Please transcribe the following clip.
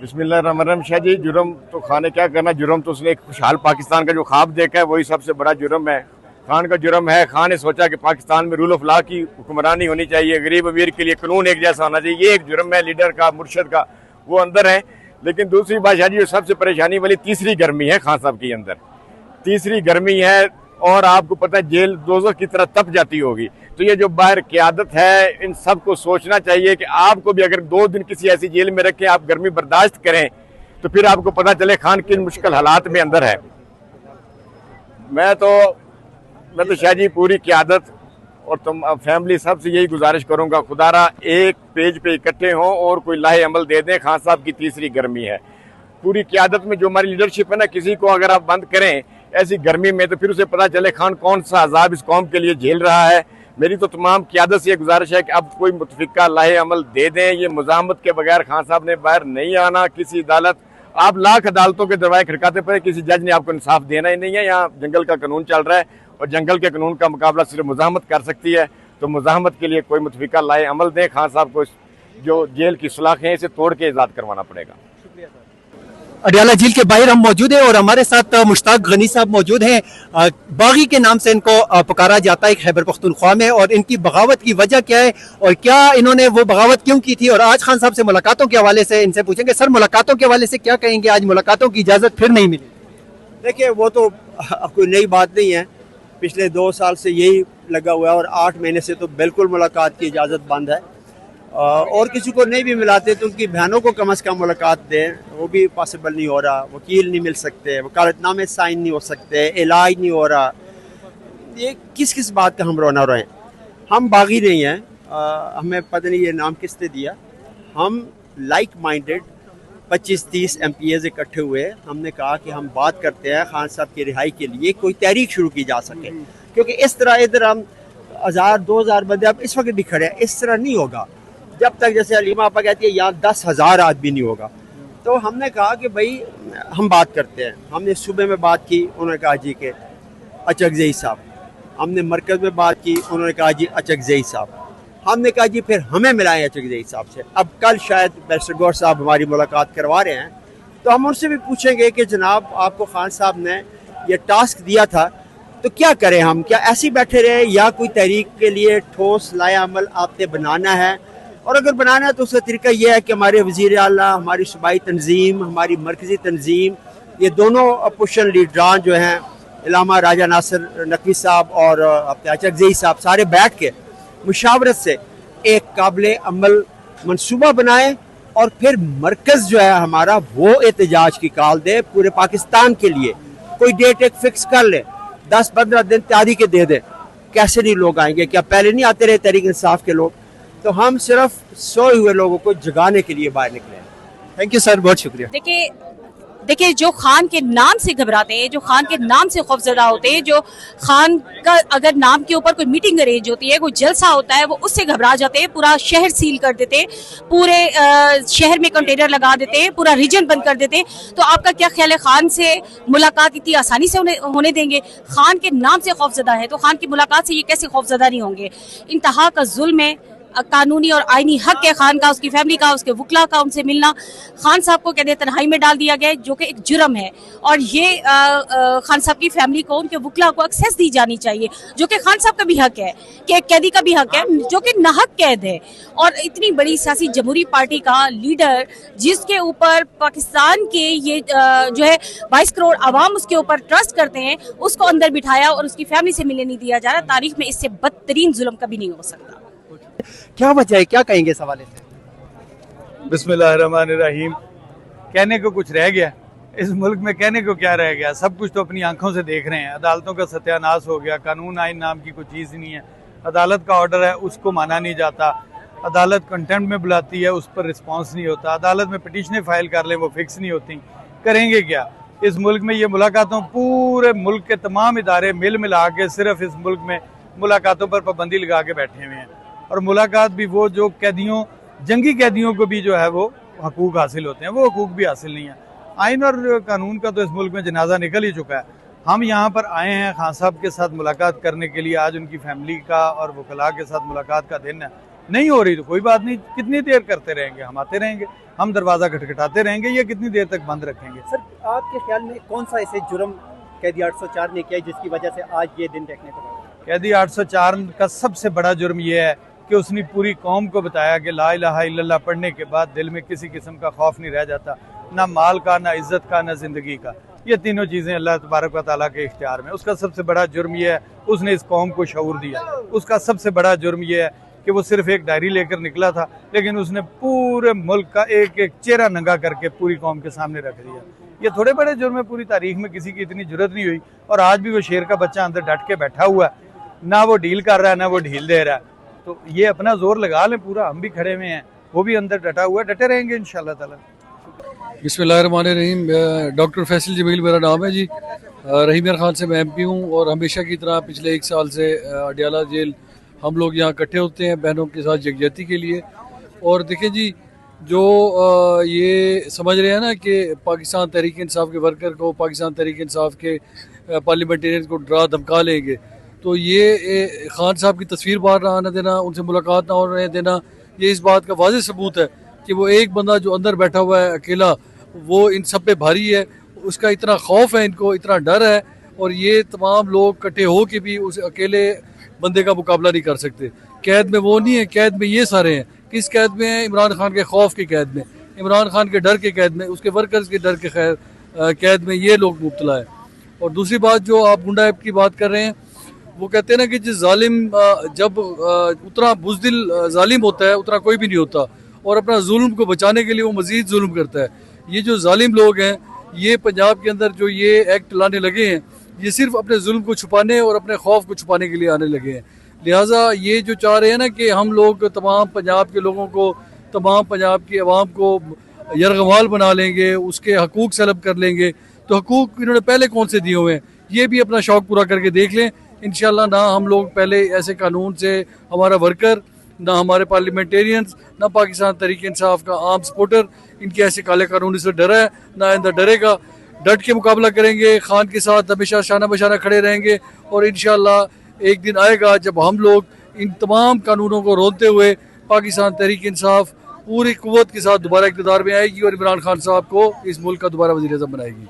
बिस्मिल्लाहिर्रहमानिर्रहीम। शाह जी, जुर्म तो खान ने क्या करना, जुर्म तो उसने एक खुशहाल पाकिस्तान का जो ख्वाब देखा है वही सबसे बड़ा जुर्म है। खान का जुर्म है, खान ने सोचा कि पाकिस्तान में रूल ऑफ लॉ की हुक्मरानी होनी चाहिए, गरीब अमीर के लिए कानून एक जैसा होना चाहिए। ये एक जुर्म है लीडर का, मुर्शद का, वो अंदर है। लेकिन दूसरी बात शाह जी, जो सबसे परेशानी वाली तीसरी गर्मी है खान साहब के अंदर, तीसरी गर्मी है। और आपको पता है जेल दोज़ख की तरह तप जाती होगी। तो ये जो बाहर क़यादत है, इन सब को सोचना चाहिए कि आपको भी अगर 2 दिन किसी ऐसी जेल में रखें, आप गर्मी बर्दाश्त करें, तो फिर आपको पता चले खान किन मुश्किल हालात में अंदर है। मैं तो शाह जी पूरी क़यादत और तुम फैमिली सबसे यही गुजारिश करूंगा, खुदारा एक पेज पे इकट्ठे हों और कोई लाहे अमल दे दें। खान साहब की तीसरी गर्मी है। पूरी क़यादत में जो हमारी लीडरशिप है ना, किसी को अगर आप बंद करें ऐसी गर्मी में, तो फिर उसे पता चले खान कौन सा अजाब इस कौम के लिए झेल रहा है। मेरी तो तमाम क़यादत से ये गुजारिश है कि अब कोई मुतफ़िका लाहे अमल दे दें। ये मुज़ाहमत के बगैर खान साहब ने बाहर नहीं आना। किसी अदालत, आप लाख अदालतों के दरवाजे खड़काते पड़े, किसी जज ने आपको इंसाफ देना ही नहीं है। यहाँ जंगल का कानून चल रहा है और जंगल के कानून का मुकाबला सिर्फ मुज़ाहमत कर सकती है। तो मुज़ाहमत के लिए कोई मुतफ़िका लाहे अमल दें। खान साहब को जो जेल की सलाखें हैं इसे तोड़ के आज़ाद करवाना पड़ेगा। अडियाला झील के बाहर हम मौजूद हैं और हमारे साथ मुश्ताक गनी साहब मौजूद हैं। बागी के नाम से इनको पुकारा जाता है खैबर पख्तूनख्वा में, और इनकी बगावत की वजह क्या है और क्या इन्होंने वो बगावत क्यों की थी, और आज खान साहब से मुलाकातों के हवाले से इनसे पूछेंगे। सर, मुलाकातों के हवाले से क्या कहेंगे? आज मुलाकातों की इजाज़त फिर नहीं मिली। देखिए, वो तो कोई नई बात नहीं है, पिछले 2 साल से यही लगा हुआ है और 8 महीने से तो बिल्कुल मुलाकात की इजाज़त बंद है। और किसी को नहीं भी मिलाते तो उनकी बहनों को कम से कम मुलाकात दें, वो भी पॉसिबल नहीं हो रहा। वकील नहीं मिल सकते, वकालतनामे साइन नहीं हो सकते, इलाज नहीं हो रहा। ये किस बात का हम रोना रोएं? हम बागी नहीं हैं, हमें पता नहीं ये नाम किसने दिया। हम लाइक माइंडेड 25-30 MPs इकट्ठे हुए, हमने कहा कि हम बात करते हैं खान साहब की रिहाई के लिए कोई तहरीक शुरू की जा सके, क्योंकि इस तरह इधर हम 1000-2000 बंदे अब इस वक्त भी खड़े हैं, इस तरह नहीं होगा जब तक, जैसे अलीमा आपा कहती है, यहाँ 10,000 आदमी नहीं होगा। तो हमने कहा कि भाई हम बात करते हैं। हमने सुबह में बात की, उन्होंने कहा जी के अचकज़ई साहब। हमने मरकज़ में बात की, उन्होंने कहा जी अचकज़ई साहब। हमने कहा जी फिर हमें मिलाएं अचकज़ई साहब से। अब कल शायद बैरिस्टर गौहर साहब हमारी मुलाकात करवा रहे हैं, तो हम उनसे भी पूछेंगे कि जनाब आपको खान साहब ने यह टास्क दिया था तो क्या करें हम? क्या ऐसे ही बैठे रहे या कोई तहरीक के लिए ठोस लाया अमल आपने बनाना है? और अगर बनाना है तो उसका तरीका यह है कि हमारे वज़ीर आला, हमारी सूबाई तंजीम, हमारी मरकज़ी तंजीम, ये दोनों अपोजिशन लीडरान जो हैं, इलामा राजा नासिर नकवी साहब और अचकज़ई साहब, सारे बैठ के मुशावरत से एक काबिल अमल मनसूबा बनाएं और फिर मरकज़ जो है हमारा वो एहतजाज की कॉल दे पूरे पाकिस्तान के लिए। कोई डेट एक फिक्स कर ले, 10-15 दिन तैयारी के दे दे। कैसे नहीं लोग आएंगे? क्या पहले नहीं आते रहे तहरीक इंसाफ के लोग? तो हम सिर्फ सोए हुए लोगों को जगाने के लिए बाहर निकले। थैंक यू सर, बहुत शुक्रिया। देखिए जो खान के नाम से घबराते हैं, जो खान के नाम से खौफजदा होते हैं, जो खान का अगर नाम के ऊपर कोई मीटिंग अरेंज होती है, कोई जलसा होता है, वो उससे घबरा जाते हैं, पूरा शहर सील कर देते हैं, पूरे शहर में कंटेनर लगा देते हैं, पूरा रीजन बंद कर देते हैं। तो आपका क्या ख्याल है, खान से मुलाकात इतनी आसानी से होने देंगे? खान के नाम से खौफजदा है तो खान की मुलाकात से ये कैसे खौफजदा नहीं होंगे? इंतहा का जुल्म है, कानूनी और आईनी हक है खान का, उसकी फैमिली का, उसके वकला का उनसे मिलना। खान साहब को कहते हैं तन्हाई में डाल दिया गया है, जो कि एक जुर्म है। और ये खान साहब की फैमिली को, उनके वकला को एक्सेस दी जानी चाहिए, जो कि खान साहब का भी हक है, कि एक कैदी का भी हक है जो कि नाहक कैद है। और इतनी बड़ी सियासी जमहूरी पार्टी का लीडर, जिसके ऊपर पाकिस्तान के ये जो है 22 करोड़ आवाम उसके ऊपर ट्रस्ट करते हैं, उसको अंदर बिठाया और उसकी फैमिली से मिलने नहीं दिया जा रहा। तारीख में इससे बदतरीन जुल्म कभी नहीं हो सकता। क्या वजह है, क्या कहेंगे इस हवाले से? बिस्मिल्लाहिर्रहमानिर्रहीम। कहने को कुछ रह गया इस मुल्क में? कहने को क्या रह गया? सब कुछ तो अपनी आंखों से देख रहे हैं। अदालतों का सत्यानाश हो गया, कानून आइन नाम की कोई चीज़ नहीं है। अदालत का ऑर्डर है, उसको माना नहीं जाता। अदालत कंटेम्प्ट में बुलाती है, उस पर रिस्पॉन्स नहीं होता। अदालत में पिटीशनें फाइल कर लें, वो फिक्स नहीं होती। करेंगे क्या इस मुल्क में? ये मुलाकातों, पूरे मुल्क के तमाम इदारे मिल मिला के सिर्फ इस मुल्क में मुलाकातों पर पाबंदी लगा के बैठे हुए हैं। और मुलाकात भी वो जो कैदियों, जंगी कैदियों को भी जो है वो हकूक हासिल होते हैं, वो हकूक भी हासिल नहीं है। आइन और कानून का तो इस मुल्क में जनाजा निकल ही चुका है। हम यहाँ पर आए हैं खान साहब के साथ मुलाकात करने के लिए। आज उनकी फैमिली का और वकला के साथ मुलाकात का दिन है। नहीं हो रही तो कोई बात नहीं, कितनी देर करते रहेंगे, हम आते रहेंगे, हम दरवाज़ा खटखटाते रहेंगे, ये कितनी देर तक बंद रखेंगे। सर आपके ख्याल में कौन सा ऐसे जुर्म कैदी 804 ने किया जिसकी वजह से आज ये दिन देखने को मिला? कैदी 804 का सबसे बड़ा जुर्म यह है कि उसने पूरी कौम को बताया कि ला इलाहा इल्लल्लाह पढ़ने के बाद दिल में किसी किस्म का खौफ नहीं रह जाता, ना माल का, ना इज्जत का, ना जिंदगी का। ये तीनों चीज़ें अल्लाह तबारक व तआला के इख्तियार में। उसका सबसे बड़ा जुर्म यह है उसने इस कौम को शऊर दिया। उसका सबसे बड़ा जुर्म यह है कि वो सिर्फ एक डायरी लेकर निकला था, लेकिन उसने पूरे मुल्क का एक एक चेहरा नंगा करके पूरी कौम के सामने रख दिया। ये थोड़े बड़े जुर्म है, पूरी तारीख में किसी की इतनी जरूरत नहीं हुई। और आज भी वो शेर का बच्चा अंदर डट के बैठा हुआ है, ना वो डील कर रहा है ना वो ढील दे रहा है। तो ये अपना जोर लगा लें पूरा, हम भी खड़े हुए हैं, वो भी अंदर डटा हुआ है, डटे रहेंगे इंशाअल्लाह ताला। बिस्मिल्लाहिर्रहमानिर्रहीम। डॉक्टर फैसल जमील मेरा नाम है जी। रहीम यार खान से मैं MP हूँ और हमेशा की तरह पिछले 1 साल से अडियाला जेल हम लोग यहाँ इकट्ठे होते हैं बहनों के साथ यकजहती के लिए। और देखें जी, जो ये समझ रहे हैं ना कि पाकिस्तान तहरीक इंसाफ के वर्कर को, पाकिस्तान तहरीक इंसाफ के पार्लियामेंटेरियन को डरा धमका लेंगे, तो ये खान साहब की तस्वीर बाहर आने देना, उनसे मुलाकात ना होने देना, ये इस बात का वाज़ेह सबूत है कि वो एक बंदा जो अंदर बैठा हुआ है अकेला, वो इन सब पे भारी है, उसका इतना खौफ है, इनको इतना डर है, और ये तमाम लोग इकट्ठे हो के भी उस अकेले बंदे का मुकाबला नहीं कर सकते। कैद में वो नहीं है, कैद में ये सारे हैं। किस कैद में है? इमरान खान के खौफ की कैद में, इमरान खान के डर के कैद में, उसके वर्कर्स के डर के कैद में ये लोग मुब्तला है। और दूसरी बात, जो आप गुंडा ऐप की बात कर रहे हैं, वो कहते हैं ना कि जिस जालिम जब उतना बुज़दिल जालिम होता है उतना कोई भी नहीं होता, और अपना जुल्म को बचाने के लिए वो मज़ीद जुल्म करता है। ये जो जालिम लोग हैं, ये पंजाब के अंदर जो ये एक्ट लाने लगे हैं, ये सिर्फ अपने जुल्म को छुपाने और अपने खौफ को छुपाने के लिए आने लगे हैं। लिहाजा ये जो चाह रहे हैं ना कि हम लोग तमाम पंजाब के लोगों को, तमाम पंजाब की आवाम को यरगमाल बना लेंगे, उसके हकूक़ सलब कर लेंगे, तो हकूक़ इन्होंने पहले कौन से दिए हुए हैं? ये भी अपना शौक़ पूरा करके देख लें। इंशाल्लाह ना हम लोग पहले ऐसे कानून से, हमारा वर्कर, ना हमारे पार्लियामेंटेरियंस, ना पाकिस्तान तहरीक इंसाफ का आम सपोर्टर इनके ऐसे काले कानून से डरा है, ना आइंदा डरेगा। डट के मुकाबला करेंगे, खान के साथ हमेशा शाना बशाना खड़े रहेंगे, और इंशाल्लाह एक दिन आएगा जब हम लोग इन तमाम कानूनों को रोकते हुए पाकिस्तान तहरीक इंसाफ पूरी कुव्वत के साथ दोबारा इक़्तिदार में आएगी और इमरान खान साहब को इस मुल्क का दोबारा वज़ीर-ए-आज़म बनाएगी।